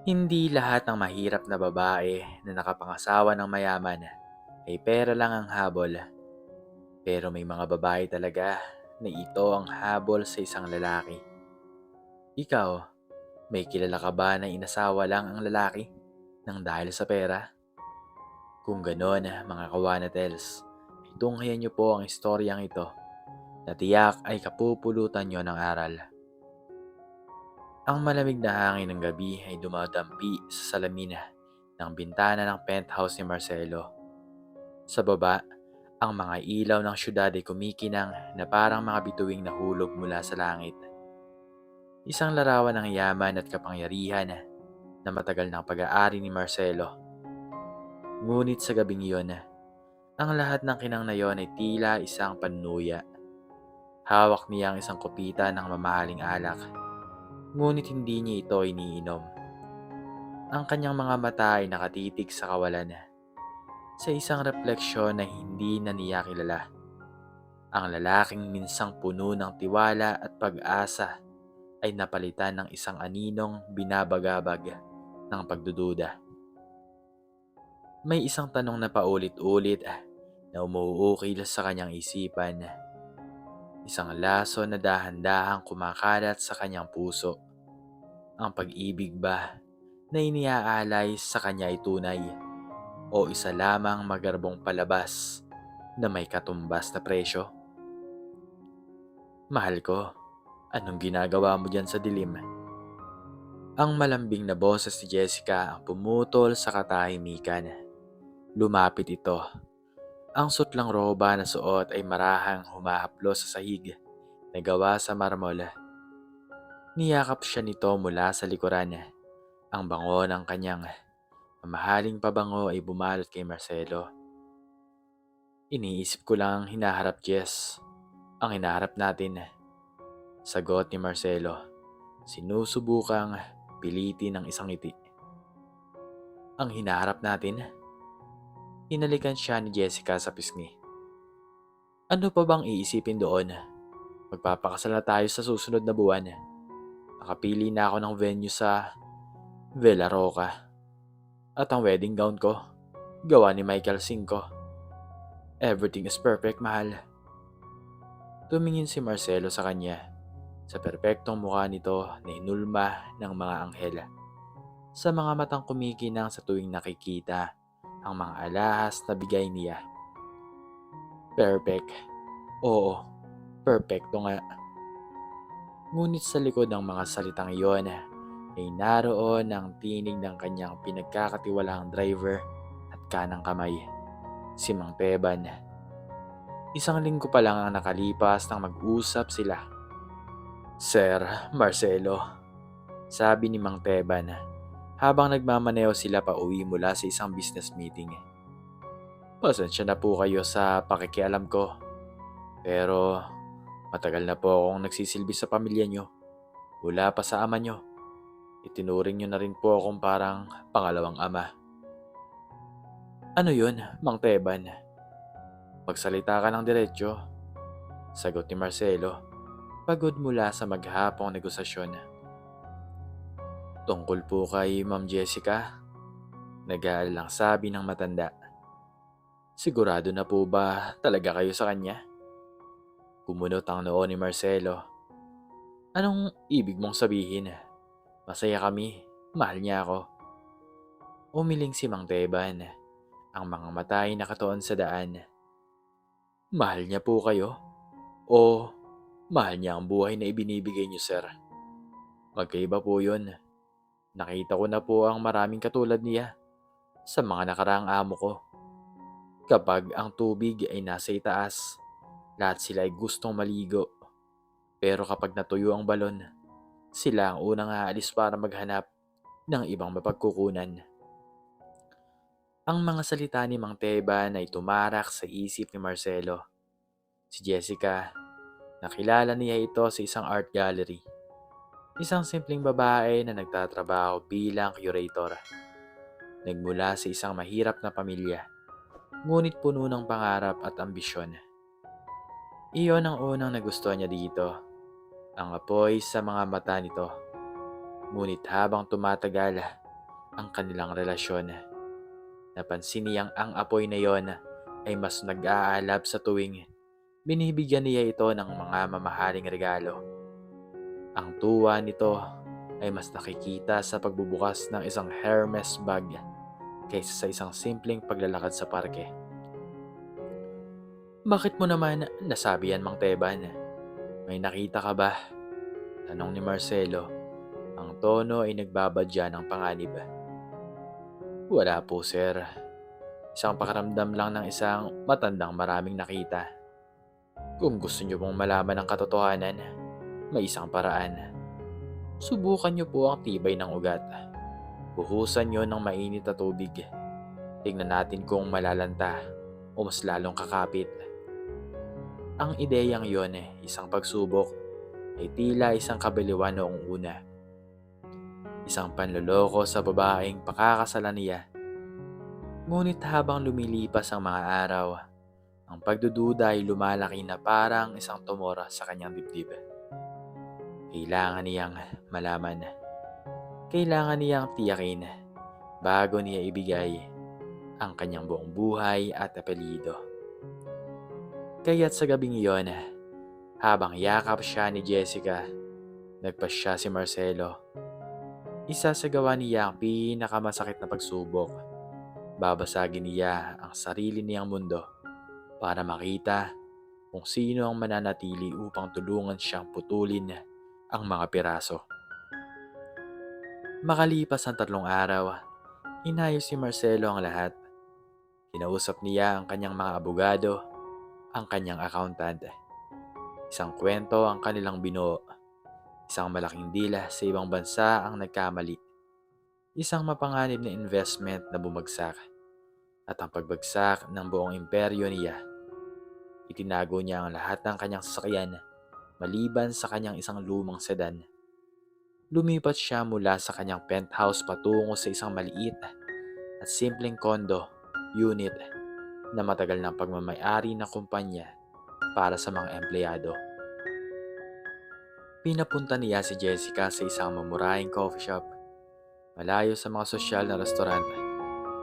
Hindi lahat ng mahirap na babae na nakapangasawa ng mayaman ay pera lang ang habol. Pero may mga babae talaga na ito ang habol sa isang lalaki. Ikaw, may kilala ka ba na inasawa lang ang lalaki nang dahil sa pera? Kung ganon, mga kawanatels, tunghayan niyo po ang istoryang ito na tiyak ay kapupulutan niyo ng aral. Ang malamig na hangin ng gabi ay dumadampi sa salamin ng bintana ng penthouse ni Marcelo. Sa baba, ang mga ilaw ng syudad ay kumikinang na parang mga bituing nahulog mula sa langit. Isang larawan ng yaman at kapangyarihan na matagal ng pag-aari ni Marcelo. Ngunit sa gabing iyon, ang lahat ng kinang na iyon ay tila isang panunuya. Hawak niya ang isang kupita ng mamahaling alak, ngunit hindi niya ito iniinom. Ang kanyang mga mata ay nakatitig sa kawalan, sa isang refleksyon na hindi na niya kilala. Ang lalaking minsang puno ng tiwala at pag-asa ay napalitan ng isang aninong binabagabag ng pagdududa. May isang tanong na paulit-ulit na umuukil sa kanyang isipan. Isang laso na dahan-dahang kumakalat sa kanyang puso. Ang pag-ibig ba na iniaalay sa kanya ay tunay o isa lamang magarbong palabas na may katumbas na presyo? Mahal ko, anong ginagawa mo diyan sa dilim? Ang malambing na boses ni Jessica ang pumutol sa katahimikan. Lumapit ito. Ang sutlang roba na suot ay marahang humahaplos sa sahig na gawa sa marmol. Niyakap siya nito mula sa likuran. Ang bango ng kanyang mamahaling pabango ay bumalot kay Marcelo. Iniisip ko lang hinaharap, Jess. Ang hinaharap natin. Sagot ni Marcelo. Sinusubukang pilitin ng isang ngiti. Ang hinaharap natin? Hinalikan siya ni Jessica sa pisngi. Ano pa bang iisipin doon? Magpapakasal na tayo sa susunod na buwan. Nakapili na ako ng venue sa Villa Roca. At ang wedding gown ko, gawa ni Michael Cinco. Everything is perfect, mahal. Tumingin si Marcelo sa kanya. Sa perpektong mukha nito na hinulma ng mga anghel. Sa mga matang kumikinang sa tuwing nakikita ang mga alahas na bigay niya. Perfect. Oo, perfecto nga. Ngunit sa likod ng mga salitang iyon ay naroon ang tinig ng kanyang pinagkakatiwalahang driver at kanang kamay, si Mang Teban. Isang linggo pa lang ang nakalipas nang mag-usap sila. Sir Marcelo, sabi ni Mang Teban habang nagmamaneo sila pa uwi mula sa isang business meeting. Pasensya na po kayo sa pakikialam ko, pero matagal na po akong nagsisilbi sa pamilya nyo. Mula pa sa ama nyo, itinuring nyo na rin po akong parang pangalawang ama. Ano yun, Mang Teban? Magsalita ka ng diretsyo, sagot ni Marcelo, pagod mula sa maghapong negosasyon. Tungkol po kay Ma'am Jessica, nag-aalalang sabi ng matanda. Sigurado na po ba talaga kayo sa kanya? Kumunot ang noo ni Marcelo. Anong ibig mong sabihin? Masaya kami, mahal niya ako. Umiling si Mang Teban, ang mga mata ay nakatuon sa daan. Mahal niya po kayo? O mahal niya ang buhay na ibinibigay niyo, sir? Magkaiba po yun. Nakita ko na po ang maraming katulad niya sa mga nakaraang amo ko. Kapag ang tubig ay nasa itaas, lahat sila ay gustong maligo. Pero kapag natuyo ang balon, sila ang unang aalis para maghanap ng ibang mapagkukunan. Ang mga salita ni Mang Teban ay tumarak sa isip ni Marcelo. Si Jessica, nakilala niya ito sa isang art gallery. Isang simpleng babae na nagtatrabaho bilang curator. Nagmula sa isang mahirap na pamilya, ngunit puno ng pangarap at ambisyon. Iyon ang unang nagustuhan niya dito, ang apoy sa mga mata nito. Ngunit habang tumatagal, ang kanilang relasyon. Napansin niyang ang apoy na yon ay mas nag-aalab sa tuwing binibigyan niya ito ng mga mamahaling regalo. Ang tuwa nito ay mas nakikita sa pagbubukas ng isang Hermes bag kaysa sa isang simpleng paglalakad sa parke. Bakit mo naman nasabi yan, Mang Teban? May nakita ka ba? Tanong ni Marcelo. Ang tono ay nagbabadya ng panganib. Wala po, sir. Isang pakiramdam lang ng isang matandang maraming nakita. Kung gusto niyo pong malaman ang katotohanan, may isang paraan. Subukan niyo po ang tibay ng ugat. Buhusan niyo ng mainit na tubig. Tingnan natin kung malalanta o mas lalong kakapit. Ang ideyang yon, isang pagsubok, ay tila isang kabaliwan noong una. Isang panloloko sa babaeng pakakasalan niya. Ngunit habang lumilipas ang mga araw, ang pagdududa ay lumalaki na parang isang tumora sa kanyang dibdib. Kailangan niyang malaman. Kailangan niyang tiyakin bago niya ibigay ang kanyang buong buhay at apelyido. Kaya't sa gabing iyon, habang yakap siya ni Jessica, nagpasya si Marcelo. Isa sa gawa niya ang pinakamasakit na pagsubok. Babasagin niya ang sarili niyang mundo para makita kung sino ang mananatili upang tulungan siyang putulin ang mga piraso. Makalipas ang 3 araw, inayos si Marcelo ang lahat. Kinausap niya ang kanyang mga abogado, ang kanyang accountant. Isang kwento ang kanilang binuo. Isang malaking dila sa ibang bansa ang nagkamali. Isang mapanganib na investment na bumagsak. At ang pagbagsak ng buong imperyo niya. Itinago niya ang lahat ng kanyang sasakyan maliban sa kanyang isang lumang sedan. Lumipat siya mula sa kanyang penthouse patungo sa isang maliit at simpleng condo unit na matagal ng pagmamay-ari ng kumpanya para sa mga empleyado. Pinapunta niya si Jessica sa isang mamurahing coffee shop, malayo sa mga sosyal na restaurant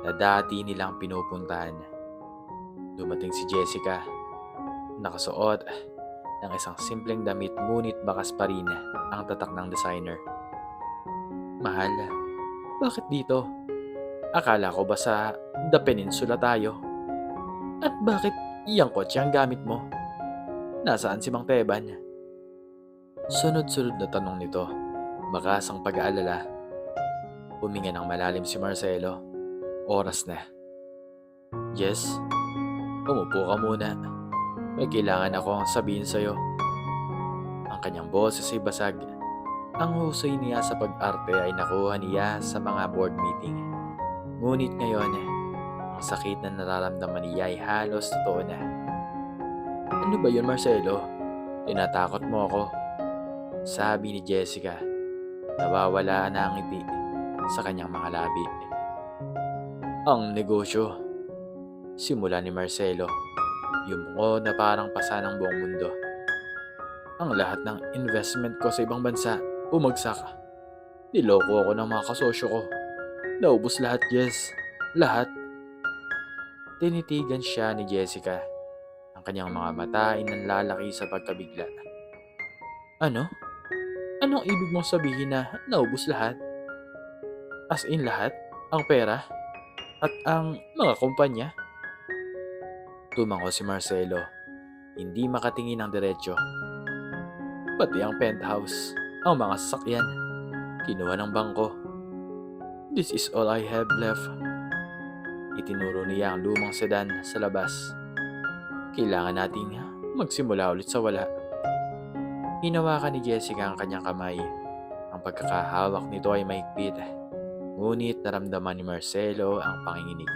na dati nilang pinupuntahan. Dumating si Jessica, nakasuot ng isang simpleng damit ngunit bakas pa rin ang tatak ng designer. Mahal, bakit dito? Akala ko ba sa The Peninsula tayo? At bakit iyang kotse ang gamit mo? Nasaan si Mang Teban? Sunod-sunod na tanong nito, bakas ang pag-aalala. Huminga ng malalim si Marcelo. Oras na. Yes? Umupo ka muna. May kailangan akong sabihin sa'yo. Ang kanyang boses ay basag. Ang husay niya sa pag-arte ay nakuha niya sa mga board meeting. Ngunit ngayon, ang sakit na nararamdaman niya ay halos totoo na. Ano ba yun, Marcelo? Tinatakot mo ako. Sabi ni Jessica. Nawawala na ang ngiti sa kanyang mga labi. Ang negosyo. Simula ni Marcelo. Yumungo na parang pasa ng buong mundo. Ang lahat ng investment ko sa ibang bansa, bumagsak. Niloko ako ng mga kasosyo ko. Naubos lahat, Jess. Lahat. Tinitigan siya ni Jessica. Ang kanyang mga mata ay nanlalaki sa pagkabigla. Ano? Anong ibig mong sabihin na naubos lahat? As in lahat? Ang pera? At ang mga kumpanya? Tumango si Marcelo. Hindi makatingin ng diretsyo. Pati ang penthouse, ang mga sasakyan, kinuha ng bangko. This is all I have left. Itinuro niya ang lumang sedan sa labas. Kailangan nating magsimula ulit sa wala. Hinawakan ni Jessica ang kanyang kamay. Ang pagkakahawak nito ay mahigpit. Ngunit naramdaman ni Marcelo ang panginginig.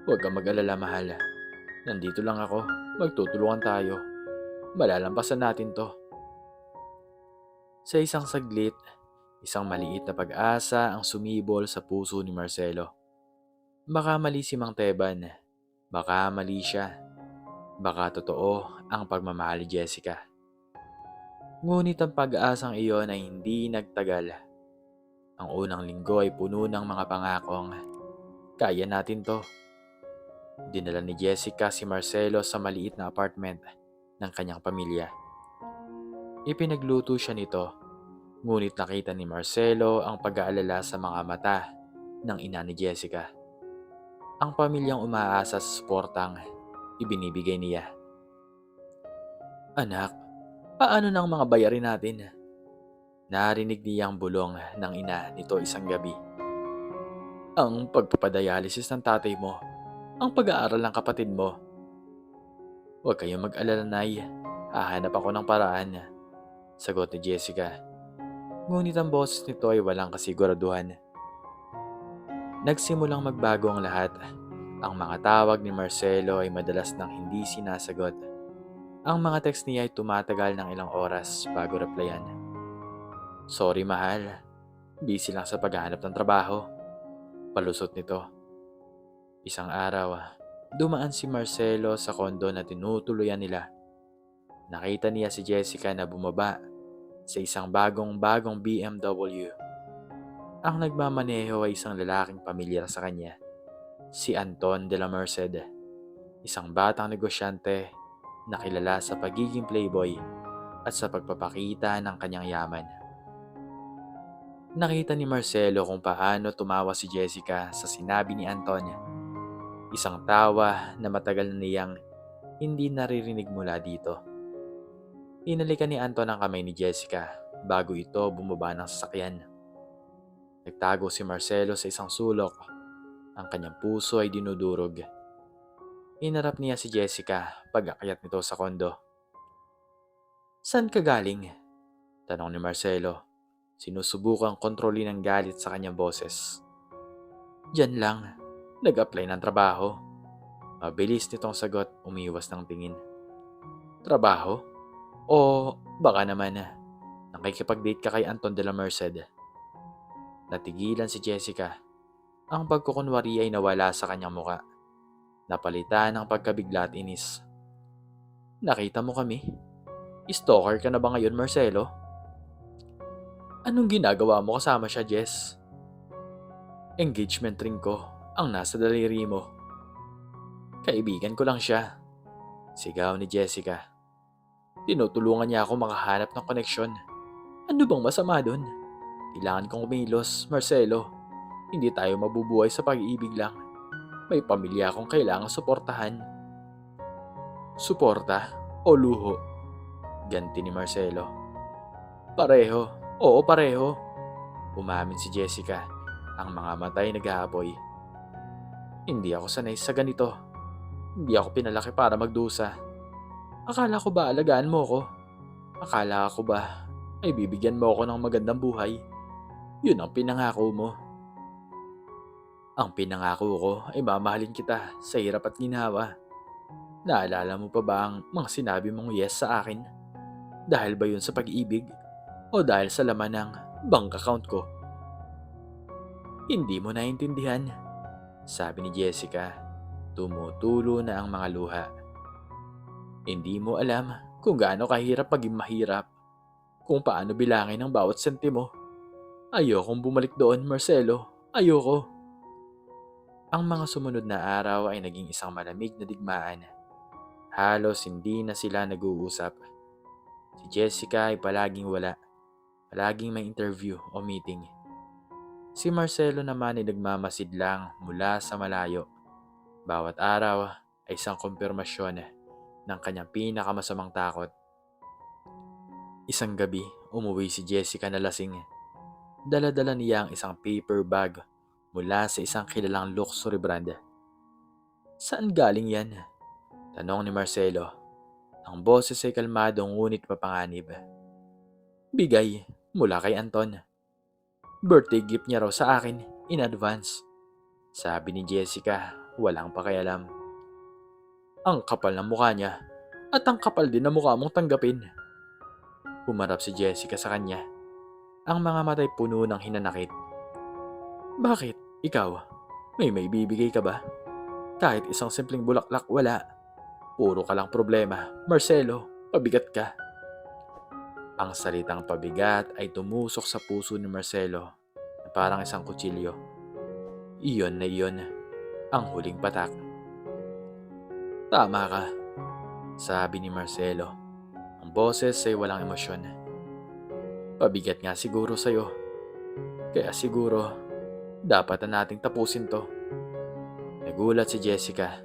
Huwag kang mag-alala, mahal. Nandito lang ako. Magtutulungan tayo. Malalampasan natin to. Sa isang saglit, isang maliit na pag-asa ang sumibol sa puso ni Marcelo. Baka mali si Mang Teban. Baka mali siya. Baka totoo ang pagmamahal ni Jessica. Ngunit ang pag-asang iyon ay hindi nagtagal. Ang unang linggo ay puno ng mga pangakong, "Kaya natin to." Dinala ni Jessica si Marcelo sa maliit na apartment ng kanyang pamilya. Ipinagluto siya nito, ngunit nakita ni Marcelo ang pag-aalala sa mga mata ng ina ni Jessica. Ang pamilyang umaasa sa suportang ibinibigay niya. "Anak, paano ng mga bayarin natin?" Narinig niyang bulong ng ina nito isang gabi. "Ang pagpapadialysis ng tatay mo, ang pag-aaral ng kapatid mo." "Huwag kayong mag-alala, Nay. Hahanap ako ng paraan," sagot ni Jessica. Ngunit ang boses nito ay walang kasiguraduhan. Nagsimulang magbago ang lahat. Ang mga tawag ni Marcelo ay madalas nang hindi sinasagot. Ang mga text niya ay tumatagal ng ilang oras bago replyan. "Sorry, mahal. Busy lang sa paghahanap ng trabaho." Palusot nito. Isang araw, dumaan si Marcelo sa kondo na tinutuluyan nila. Nakita niya si Jessica na bumaba sa isang bagong-bagong BMW. Ang nagmamaneho ay isang lalaking pamilyar sa kanya, si Anton de la Merced, isang batang negosyante na kilala sa pagiging playboy at sa pagpapakita ng kanyang yaman. Nakita ni Marcelo kung paano tumawa si Jessica sa sinabi ni Anton, isang tawa na matagal na niyang hindi naririnig mula dito. Hinalikan ni Anton ang kamay ni Jessica bago ito bumaba ng sasakyan. Nagtago si Marcelo sa isang sulok. Ang kanyang puso ay dinudurog. Hinarap niya si Jessica pag-akyat nito sa kondo. "Saan ka galing?" tanong ni Marcelo. Sinusubukang kontrolin ang galit sa kanyang boses. "Diyan lang. Nag-apply ng trabaho." Mabilis nitong sagot, umiwas ng tingin. "Trabaho? O baka naman nakikipag-date ka kay Anton de la Merced?" Natigilan si Jessica. Ang pagkukunwari ay nawala sa kanyang muka. Napalitan ng pagkabigla at inis. "Nakita mo kami? Stalker ka na ba ngayon, Marcelo?" "Anong ginagawa mo kasama siya, Jess?" "Engagement ring ko ang nasa daliri mo." "Kaibigan ko lang siya," sigaw ni Jessica. "Tinutulungan niya ako makahanap ng koneksyon. Ano bang masama dun? Kailangan kong kumilos, Marcelo. Hindi tayo mabubuhay sa pag-ibig lang. May pamilya akong kailangang suportahan." "Suporta o luho?" ganti ni Marcelo. "Pareho. Oo, pareho." Umamin si Jessica, ang mga matay nag-aapoy. "Hindi ako sanay sa ganito. Hindi ako pinalaki para magdusa. Akala ko ba alagaan mo ko? Akala ko ba ay bibigyan mo ako ng magandang buhay? Yun ang pinangako mo." "Ang pinangako ko ay mamahalin kita sa hirap at ginhawa. Naalala mo pa ba ang mga sinabi mong yes sa akin? Dahil ba yun sa pag-ibig? O dahil sa laman ng bank account ko?" "Hindi mo naiintindihan," sabi ni Jessica. Tumutulo na ang mga luha. "Hindi mo alam kung gaano kahirap maging mahirap. Kung paano bilangin ang bawat sentimo. Ayokong bumalik doon, Marcelo. Ayoko." Ang mga sumunod na araw ay naging isang malamig na digmaan. Halos hindi na sila nag-uusap. Si Jessica ay palaging wala. Palaging may interview o meeting. Si Marcelo naman ay nagmamasid lang mula sa malayo. Bawat araw ay isang kumpirmasyon ng kanyang pinakamasamang takot. Isang gabi, umuwi si Jessica na lasing. Dala-dala niya ang isang paper bag mula sa isang kilalang luxury brand. "Saan galing yan?" tanong ni Marcelo. Ang boses ay kalmado ngunit mapanganib. "Bigay mula kay Anton. Birthday gift niya raw sa akin in advance," sabi ni Jessica, walang pakialam. "Ang kapal ng mukha niya at ang kapal din ng mukha mong tanggapin." Humarap si Jessica sa kanya. Ang mga matay puno ng hinanakit. "Bakit? Ikaw? May bibigay ka ba? Kahit isang simpleng bulaklak wala. Puro ka lang problema. Marcelo, pabigat ka." Ang salitang pabigat ay tumusok sa puso ni Marcelo. parang isang kutsilyo. Iyon na iyon ang huling patak. Tama ka, sabi ni Marcelo. Ang boses ay walang emosyon. Pabigat nga siguro sa'yo. Kaya siguro, dapat na nating tapusin to. Nagulat si Jessica.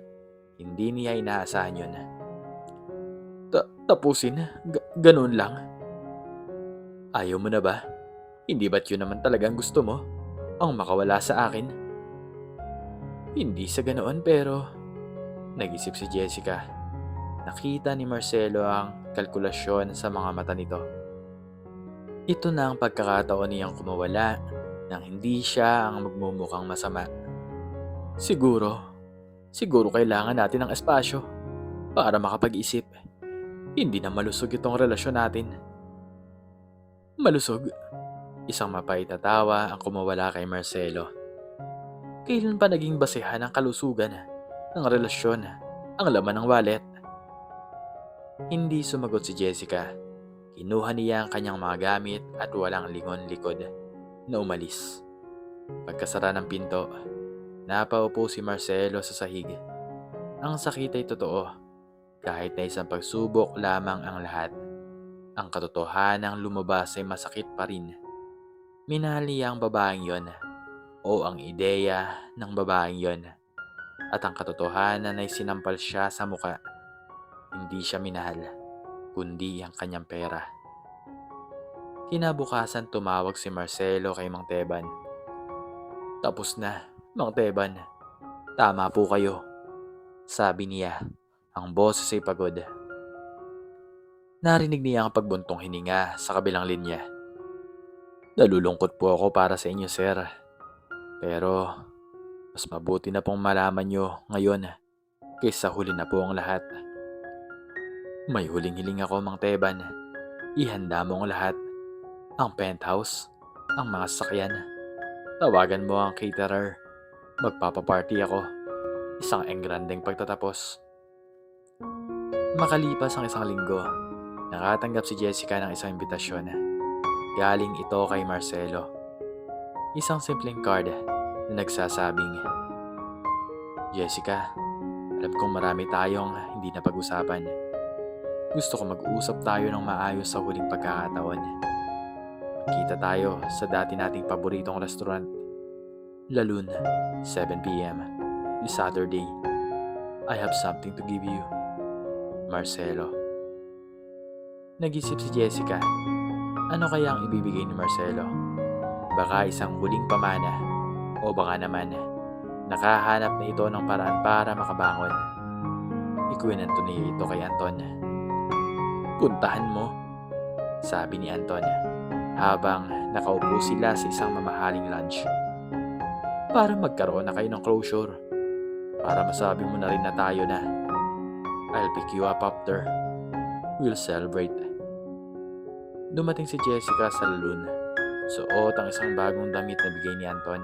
Hindi niya inaasahan yun. Tapusin? Ganun lang? Ayaw mo na ba? Hindi ba't yun naman talagang gusto mo? Ang makawala sa akin? Hindi sa ganoon pero... Nag-isip si Jessica. Nakita ni Marcelo ang kalkulasyon sa mga mata nito. Ito na ang pagkakataon niyang kumawala nang hindi siya ang magmumukhang masama. Siguro kailangan natin ng espasyo para makapag-isip. Hindi na malusog itong relasyon natin. Malusog? Isang mapait na tawa ang kumawala kay Marcelo. Kailan pa naging basehan ang kalusugan ng relasyon ang laman ng wallet? Hindi sumagot si Jessica. Kinuha niya ang kanyang mga gamit at walang lingon-likod na umalis. Pagkasara ng pinto, napaupo si Marcelo sa sahig. Ang sakit ay totoo, kahit na isang pagsubok lamang ang lahat. Ang katotohanang lumabas ay masakit pa rin. Minahal niya ang babaeng yon o ang ideya ng babaeng yon. At ang katotohanan ay sinampal siya sa muka. Hindi siya minahal, kundi ang kanyang pera. Kinabukasan tumawag si Marcelo kay Mang Teban. Tapos na, Mang Teban. Tama po kayo, sabi niya. Ang boses ay pagod. Narinig niya ang pagbuntong hininga sa kabilang linya. Nalulungkot po ako para sa inyo, sir. Pero mas mabuti na pong malaman nyo ngayon kaysa huli na po ang lahat. May huling hiling ako, Mang Teban. Ihanda mo ang lahat. Ang penthouse, ang mga sasakyan. Tawagan mo ang caterer. Magpapaparty ako. Isang engrandeng pagtatapos. Makalipas ang isang linggo, nakatanggap si Jessica ng isang imbitasyon. Galing ito kay Marcelo. Isang simpleng card na nagsasabing, Jessica, alam kong marami tayong hindi na pag-usapan. Gusto ko mag-usap tayo ng maayos sa huling pagkakataon. Magkita tayo sa dati nating paboritong restaurant. Laloon, 7 p.m. this Saturday. I have something to give you. Marcelo. Nag-isip si Jessica. Ano kaya ang ibibigay ni Marcelo? Baka isang huling pamana o baka naman nakahanap na ito ng paraan para makabangon. Ikwinento niya ito kay Anton. Puntahan mo, sabi ni Anton habang nakaupo sila sa isang mamahaling lunch. Para magkaroon na kayo ng closure. Para masabi mo na rin na tayo na. I'll pick you up after. We'll celebrate. Dumating si Jessica sa laloon. Suot ang isang bagong damit na bigay ni Anton.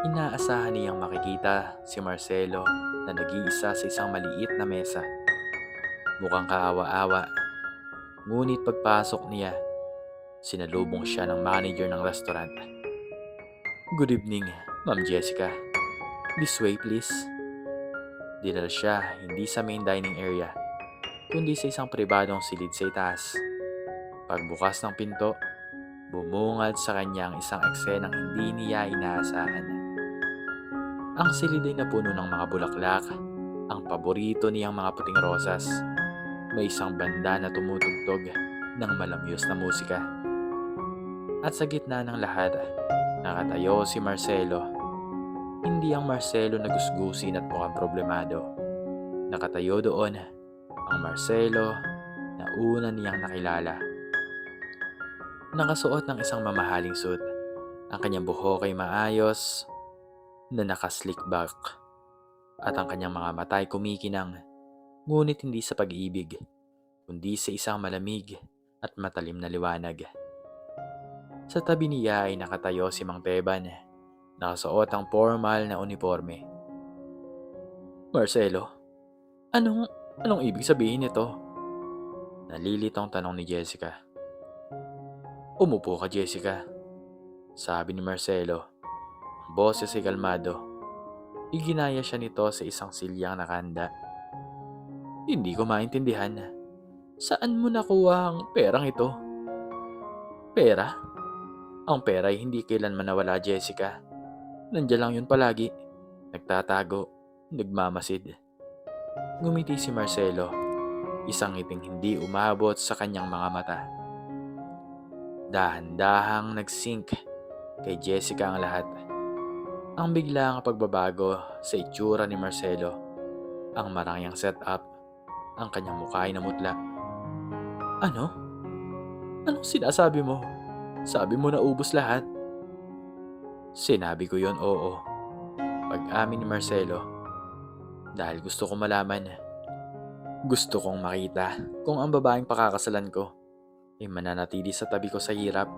Inaasahan niyang makikita si Marcelo na nag-iisa sa isang maliit na mesa. Mukhang kaawa-awa. Ngunit pagpasok niya, sinalubong siya ng manager ng restaurant. Good evening, Ma'am Jessica. This way, please. Dinala siya hindi sa main dining area, kundi sa isang pribadong silid sa itaas. Pagbukas ng pinto, bumungad sa kanya ang isang eksenang hindi niya inaasahan. Ang silid ay napuno ng mga bulaklak, ang paborito niyang mga puting rosas. May isang banda na tumutugtog ng malamyos na musika. At sa gitna ng lahat, nakatayo si Marcelo. Hindi ang Marcelo na gusgusin at mukhang problemado. Nakatayo doon ang Marcelo na una niyang nakilala. Nakasuot ng isang mamahaling suit. Ang kanyang buhok ay maayos na nakaslick back. At ang kanyang mga mata ay kumikinang, ngunit hindi sa pag-ibig, kundi sa isang malamig at matalim na liwanag. Sa tabi niya ay nakatayo si Mang Teban, nakasuot ang formal na uniforme. Marcelo, anong ibig sabihin nito? Nalilitong tanong ni Jessica. Umupo ka, Jessica. sabi ni Marcelo. Ang boses ay kalmado. Iginaya siya nito sa isang silyang nakahanda. Hindi ko maintindihan. Saan mo nakuha ang perang ito? Pera? Ang pera ay hindi kailanman nawala, Jessica. Nandiyan lang yun palagi. Nagtatago, nagmamasid. Ngumiti si Marcelo, isang ngiting hindi umabot sa kanyang mga mata. Dahan-dahang nag-sink kay Jessica ang lahat. Ang biglaang pagbabago sa itsura ni Marcelo, ang marangyang setup, ang kanyang mukha ay namutla. Ano? Anong sinasabi mo? Sabi mo na ubos lahat. Sinabi ko yon, oo. Pag-amin ni Marcelo. Dahil gusto ko malaman. Gusto kong makita kung ang babaeng pakakasalan ko ay mananatili sa tabi ko sa hirap,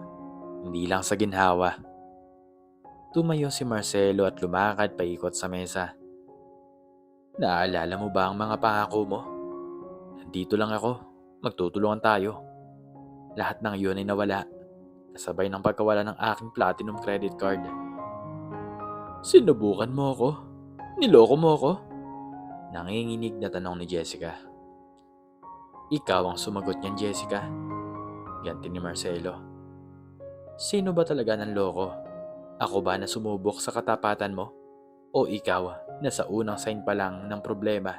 hindi lang sa ginhawa. Tumayo si Marcelo at lumakad paikot sa mesa. Naaalala mo ba ang mga pangako mo? Nandito lang ako. Magtutulungan tayo. Lahat ng iyon ay nawala. Kasabay ng pagkawala ng aking platinum credit card. Sinubukan mo ako? Niloko mo ako? Nanginginig na tanong ni Jessica. Ikaw ang sumagot niyan, Jessica. Ganti ni Marcelo. Sino ba talaga ng loko? Ako ba na sumubok sa katapatan mo? O ikaw na sa unang sign pa lang ng problema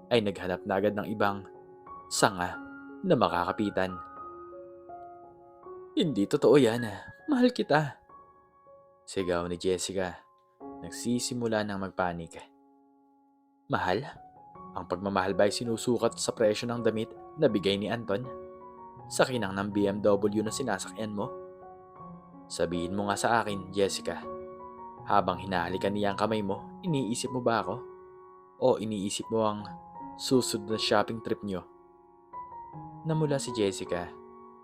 ay naghanap na agad ng ibang sanga na makakapitan? Hindi totoo yan. Mahal kita. Sigaw ni Jessica. Nagsisimula ng magpanik. Mahal? Ang pagmamahal ba ay sinusukat sa presyo ng damit na bigay ni Anton? Sa kinang ng BMW na sinasakyan mo? Sabihin mo nga sa akin, Jessica. Habang hinahalikan niya ang kamay mo, iniisip mo ba ako? O iniisip mo ang susunod na shopping trip niyo? Namula si Jessica.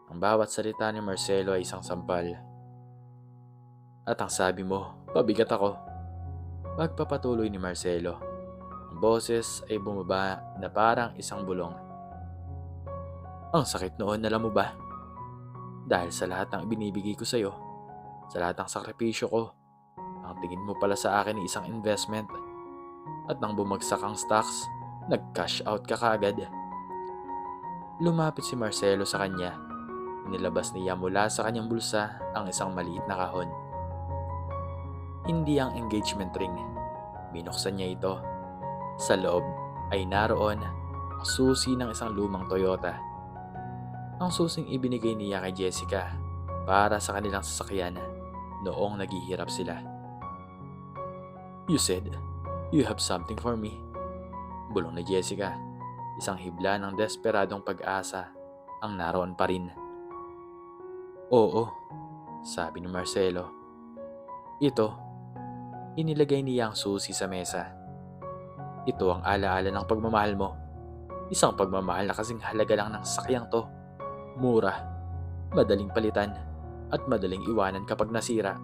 Ang bawat salita ni Marcelo ay isang sampal. At ang sabi mo, pabigat ako. Pagpapatuloy ni Marcelo. Ang boses ay bumaba na parang isang bulong. Ang sakit noon, alam mo ba? Dahil sa lahat ng ibinibigay ko sa'yo, sa lahat ng sakripisyo ko, ang tingin mo pala sa akin ay isang investment. At nang bumagsak ang stocks, nag-cash out ka kagad. Lumapit si Marcelo sa kanya. Inilabas niya mula sa kanyang bulsa ang isang maliit na kahon. Hindi ang engagement ring. Binuksan niya ito. Sa loob ay naroon ang susi ng isang lumang Toyota. Ang susing ibinigay niya kay Jessica para sa kanilang sasakyan noong naghihirap sila. You said, you have something for me. Bulong ni Jessica. Isang hibla ng desperadong pag-asa ang naroon pa rin. Oo, sabi ni Marcelo. Ito, inilagay niya ang susi sa mesa. Ito ang alaala ng pagmamahal mo. Isang pagmamahal na kasing halaga lang ng sakyang to. Mura, madaling palitan, at madaling iwanan kapag nasira.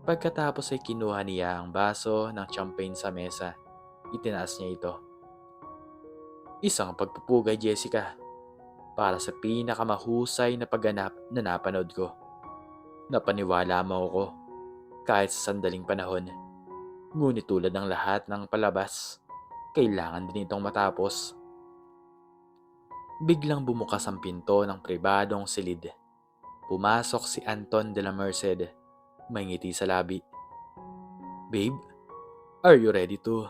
Pagkatapos ay kinuha niya ang baso ng champagne sa mesa. Itinaas niya ito. Isang pagpupugay, Jessica, para sa pinakamahusay na pagganap na napanood ko. Napaniwala mo ako kahit sa sandaling panahon. Ngunit tulad ng lahat ng palabas, kailangan din itong matapos. Biglang bumukas ang pinto ng pribadong silid. Pumasok si Anton de la Merced. May ngiti sa labi. Babe, are you ready to?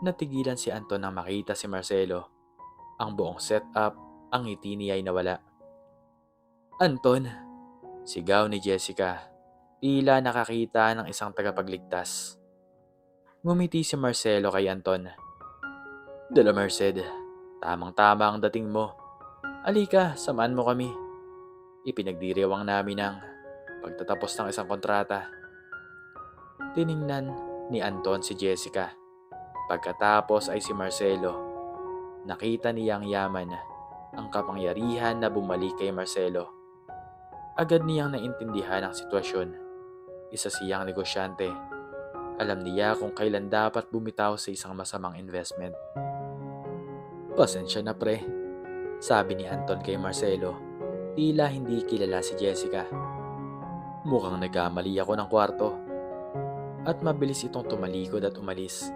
Natigilan si Anton nang makita si Marcelo. Ang buong setup, ang ngiti niya ay nawala. Anton, sigaw ni Jessica. Tila nakakita ng isang tagapagligtas. Ngumiti si Marcelo kay Anton. De la Merced, tamang-tama ang dating mo. Alika, samahan mo kami. Ipinagdiriwang namin ang pagtatapos ng isang kontrata. Tiningnan ni Anton si Jessica. Pagkatapos ay si Marcelo. Nakita niyang yaman, ang kapangyarihan na bumalik kay Marcelo. Agad niyang naintindihan ang sitwasyon. Isa siyang negosyante. Alam niya kung kailan dapat bumitaw sa isang masamang investment. Pasensya na pre, sabi ni Anton kay Marcelo. Tila hindi kilala si Jessica. Mukhang nagkamali ako ng kwarto. At mabilis itong tumalikod at umalis.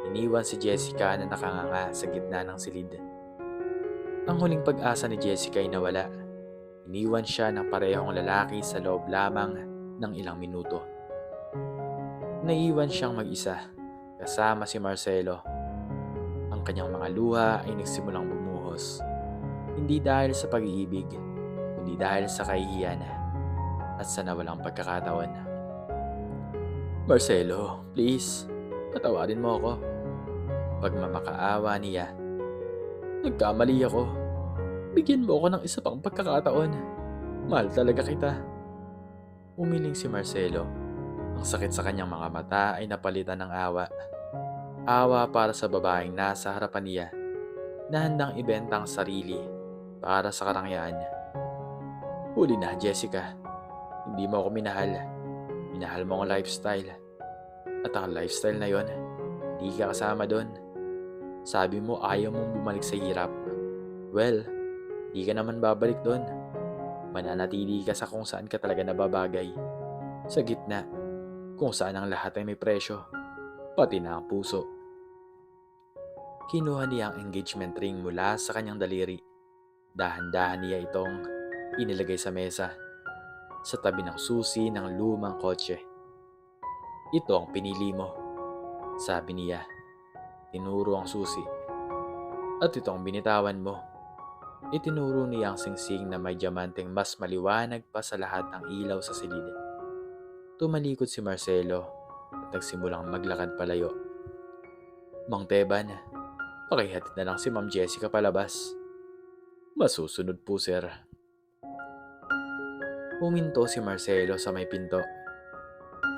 Iniwan si Jessica na nakanganga sa gitna ng silid. Ang huling pag-asa ni Jessica ay nawala. Iniwan siya ng parehong lalaki sa loob lamang ng ilang minuto. Naiwan siyang mag-isa kasama si Marcelo. Ang kanyang mga luha ay nagsimulang bumuhos. Hindi dahil sa pag-iibig, kundi dahil sa kahihiyan at sa nawalang pagkakataon. Marcelo, please, patawarin mo ako. Pagmamakaawa niya. Nagkamali ako. Bigyan mo ako ng isa pang pagkakataon. Mahal talaga kita. Umiling si Marcelo. Ang sakit sa kanyang mga mata ay napalitan ng awa. Awa para sa babaeng nasa harapan niya na handang ibenta ang sarili para sa karangyaan niya. Huli na, Jessica. Hindi mo ako minahal. Minahal mo ang lifestyle. At ang lifestyle na yon, hindi ka kasama doon. Sabi mo ayaw mong bumalik sa hirap. Well, di ka naman babalik doon. Mananatili ka sa kung saan ka talaga nababagay. Sa gitna, kung saan ang lahat ay may presyo. Pati na ang puso. Kinuha niya ang engagement ring mula sa kanyang daliri. Dahan-dahan niya itong inilagay sa mesa. Sa tabi ng susi ng lumang kotse. Ito ang pinili mo, sabi niya. Tinuro ang susi. At ito ang binitawan mo. Itinuro niya ang singsing na may diamanteng mas maliwanag pa sa lahat ng ilaw sa silid. Tumalikod si Marcelo at nagsimulang maglakad palayo. Mang Teban, pakihatid na lang si Ma'am Jessica palabas. Masusunod po, sir. Huminto si Marcelo sa may pinto.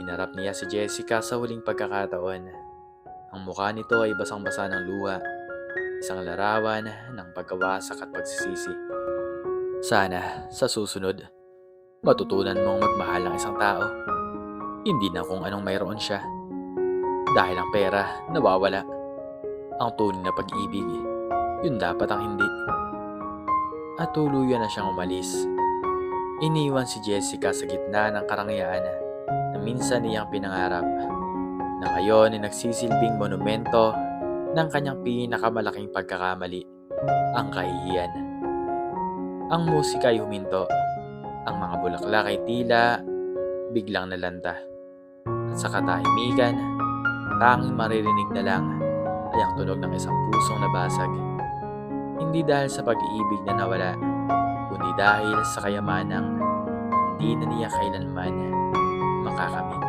Inarap niya si Jessica sa huling pagkakataon. Ang mukha nito ay basang-basa ng luha. Isang larawan ng pagkawasak at pagsisisi. Sana, sa susunod, matutunan mong magmahal ng isang tao. Hindi na kung anong mayroon siya. Dahil ang pera, nawawala. Ang tunay na pag-ibig, yun dapat ang hindi. At tuluyan na siyang umalis. Iniwan si Jessica sa gitna ng karangyaan na minsan niyang pinangarap, na ngayon ay nagsisilbing monumento ng kanyang pinakamalaking pagkakamali, ang kahihiyan. Ang musika ay huminto, ang mga bulaklak ay tila biglang nalanta, at sa katahimikan, tanging maririnig na lang ay ang tunog ng isang pusong nabasag. Hindi dahil sa pag-iibig na nawala, kundi dahil sa kayamanang hindi na niya kailanman makakamit.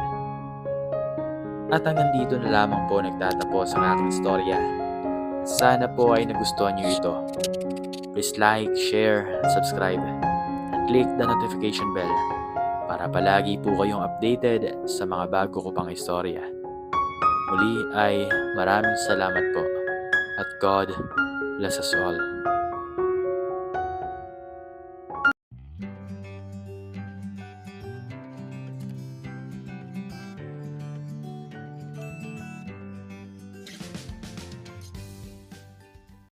At hanggang dito na lamang po nagtatapos ang aking istorya. Sana po ay nagustuhan niyo ito. Please like, share, and subscribe. And click the notification bell para palagi po kayong updated sa mga bago ko pang istorya. Muli ay maraming salamat po. At God bless us all.